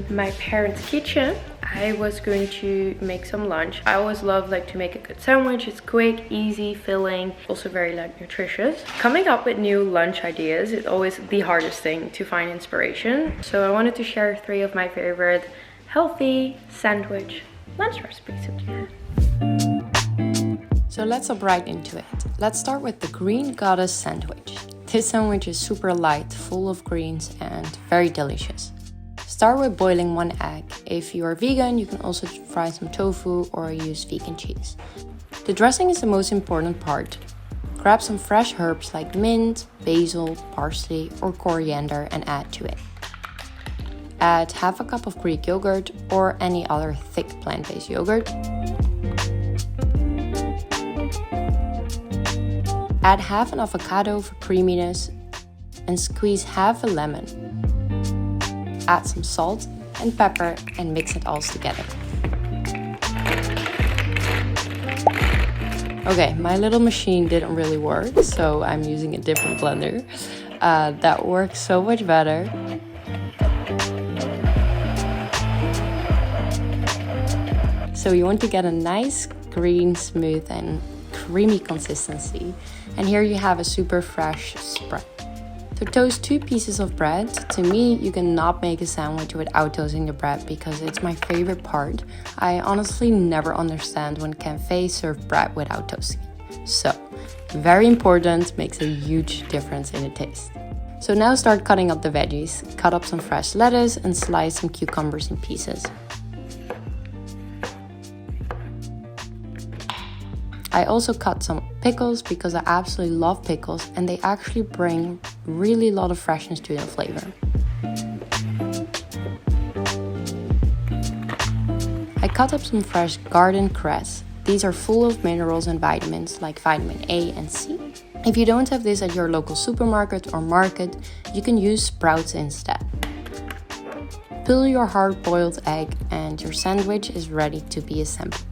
my parents' kitchen. I was going to make some lunch. I always love to make a good sandwich. It's quick, easy, filling, also very nutritious. Coming up with new lunch ideas is always the hardest thing, to find inspiration. So I wanted to share 3 of my favorite healthy sandwich lunch recipes with you. So let's hop right into it. Let's start with the Green Goddess sandwich. This sandwich is super light, full of greens and very delicious. Start with boiling 1 egg. If you are vegan, you can also fry some tofu or use vegan cheese. The dressing is the most important part. Grab some fresh herbs like mint, basil, parsley or coriander and add to it. Add half a cup of Greek yogurt or any other thick plant-based yogurt. Add half an avocado for creaminess and squeeze half a lemon. Add some salt and pepper and mix it all together. Okay, my little machine didn't really work, so I'm using a different blender. That works so much better. So you want to get a nice green, smooth and creamy consistency. And here you have a super fresh spread. To toast 2 pieces of bread, to me you cannot make a sandwich without toasting the bread because it's my favorite part. I honestly never understand when cafes serve bread without toasting it. So, very important, makes a huge difference in the taste. So now start cutting up the veggies. Cut up some fresh lettuce and slice some cucumbers in pieces. I also cut some pickles because I absolutely love pickles and they actually bring really a lot of freshness to the flavor. I cut up some fresh garden cress. These are full of minerals and vitamins like vitamin A and C. If you don't have this at your local supermarket or market, you can use sprouts instead. Peel your hard-boiled egg and your sandwich is ready to be assembled.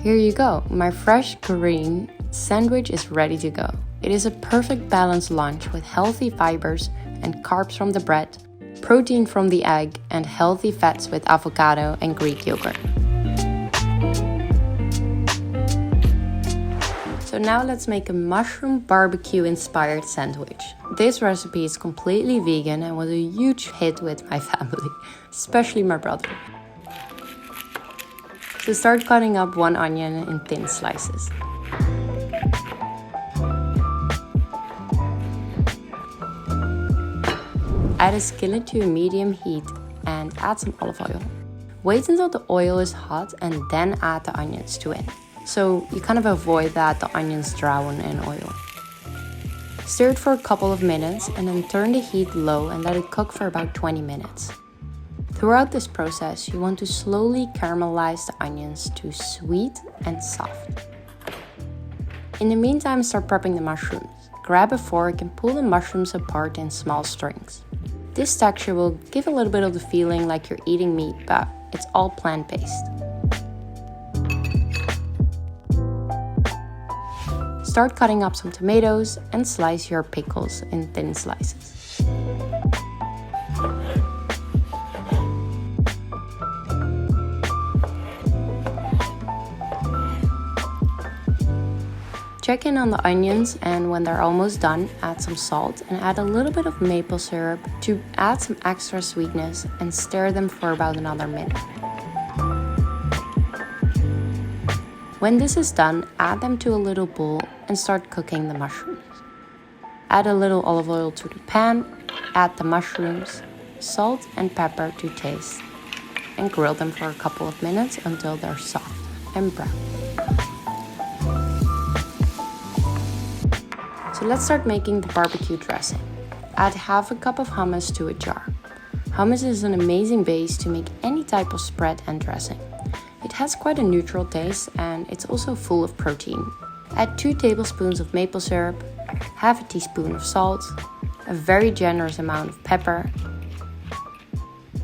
Here you go, my fresh green sandwich is ready to go. It is a perfect balanced lunch with healthy fibers and carbs from the bread, protein from the egg, and healthy fats with avocado and Greek yogurt. So now let's make a mushroom barbecue inspired sandwich. This recipe is completely vegan and was a huge hit with my family, especially my brother. So start cutting up 1 onion in thin slices. Add a skillet to a medium heat and add some olive oil. Wait until the oil is hot and then add the onions to it. So you kind of avoid that the onions drown in oil. Stir it for a couple of minutes and then turn the heat low and let it cook for about 20 minutes. Throughout this process, you want to slowly caramelize the onions to sweet and soft. In the meantime, start prepping the mushrooms. Grab a fork and pull the mushrooms apart in small strings. This texture will give a little bit of the feeling like you're eating meat, but it's all plant-based. Start cutting up some tomatoes and slice your pickles in thin slices. Check in on the onions and when they're almost done, add some salt and add a little bit of maple syrup to add some extra sweetness and stir them for about another minute. When this is done, add them to a little bowl and start cooking the mushrooms. Add a little olive oil to the pan, add the mushrooms, salt and pepper to taste, and grill them for a couple of minutes until they're soft and brown. So let's start making the barbecue dressing. Add half a cup of hummus to a jar. Hummus is an amazing base to make any type of spread and dressing. It has quite a neutral taste and it's also full of protein. Add 2 tablespoons of maple syrup, half a teaspoon of salt, a very generous amount of pepper.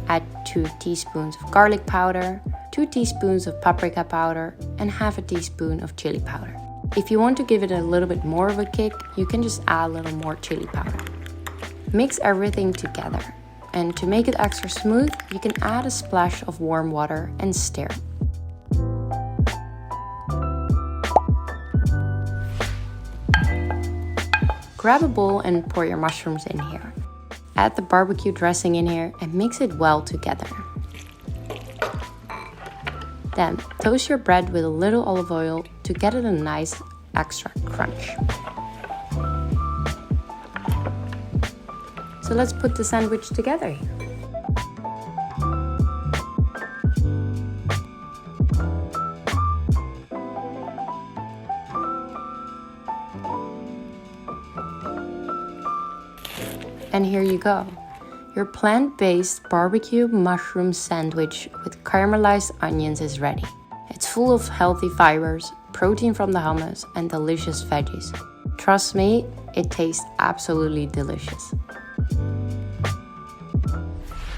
Add 2 teaspoons of garlic powder, 2 teaspoons of paprika powder, and half a teaspoon of chili powder. If you want to give it a little bit more of a kick, you can just add a little more chili powder. Mix everything together, and to make it extra smooth, you can add a splash of warm water and stir. Grab a bowl and pour your mushrooms in here. Add the barbecue dressing in here and mix it well together. Then toast your bread with a little olive oil to get it a nice extra crunch. So let's put the sandwich together here. And here you go. Your plant-based barbecue mushroom sandwich with caramelized onions is ready. It's full of healthy fibers, protein from the hummus, and delicious veggies. Trust me, it tastes absolutely delicious.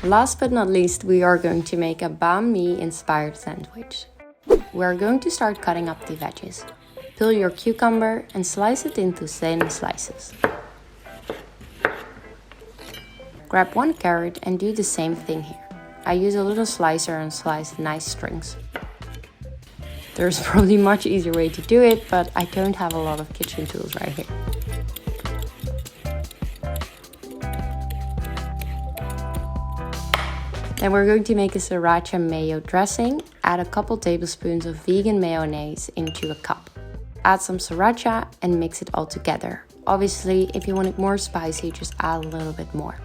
Last but not least, we are going to make a banh mi inspired sandwich. We're going to start cutting up the veggies. Peel your cucumber and slice it into thin slices. Grab 1 carrot and do the same thing here. I use a little slicer and slice nice strings. There's probably a much easier way to do it, but I don't have a lot of kitchen tools right here. Then we're going to make a sriracha mayo dressing. Add a couple tablespoons of vegan mayonnaise into a cup. Add some sriracha and mix it all together. Obviously, if you want it more spicy, just add a little bit more.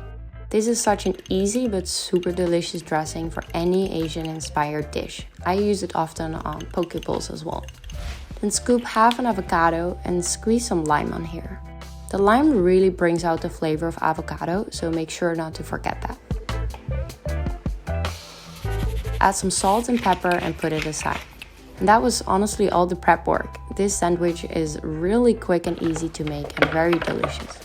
This is such an easy but super delicious dressing for any Asian inspired dish. I use it often on poke bowls as well. Then scoop half an avocado and squeeze some lime on here. The lime really brings out the flavor of avocado, so make sure not to forget that. Add some salt and pepper and put it aside. And that was honestly all the prep work. This sandwich is really quick and easy to make and very delicious.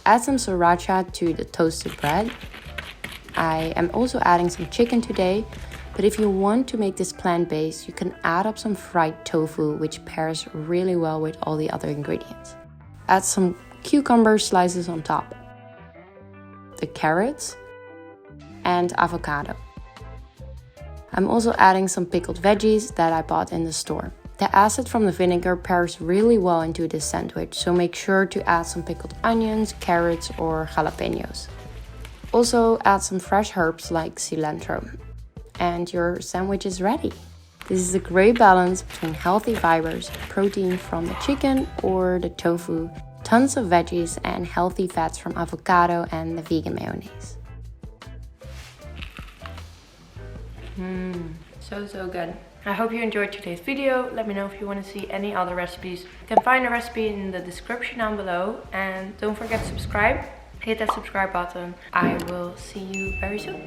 Add some sriracha to the toasted bread. I am also adding some chicken today, but if you want to make this plant-based, you can add up some fried tofu, which pairs really well with all the other ingredients. Add some cucumber slices on top, the carrots, and avocado. I'm also adding some pickled veggies that I bought in the store. The acid from the vinegar pairs really well into this sandwich, so make sure to add some pickled onions, carrots, or jalapenos. Also add some fresh herbs like cilantro. And your sandwich is ready. This is a great balance between healthy fibers, protein from the chicken or the tofu, tons of veggies, and healthy fats from avocado and the vegan mayonnaise. So good. I hope you enjoyed today's video. Let me know if you want to see any other recipes. You can find a recipe in the description down below. And don't forget to subscribe. Hit that subscribe button. I will see you very soon.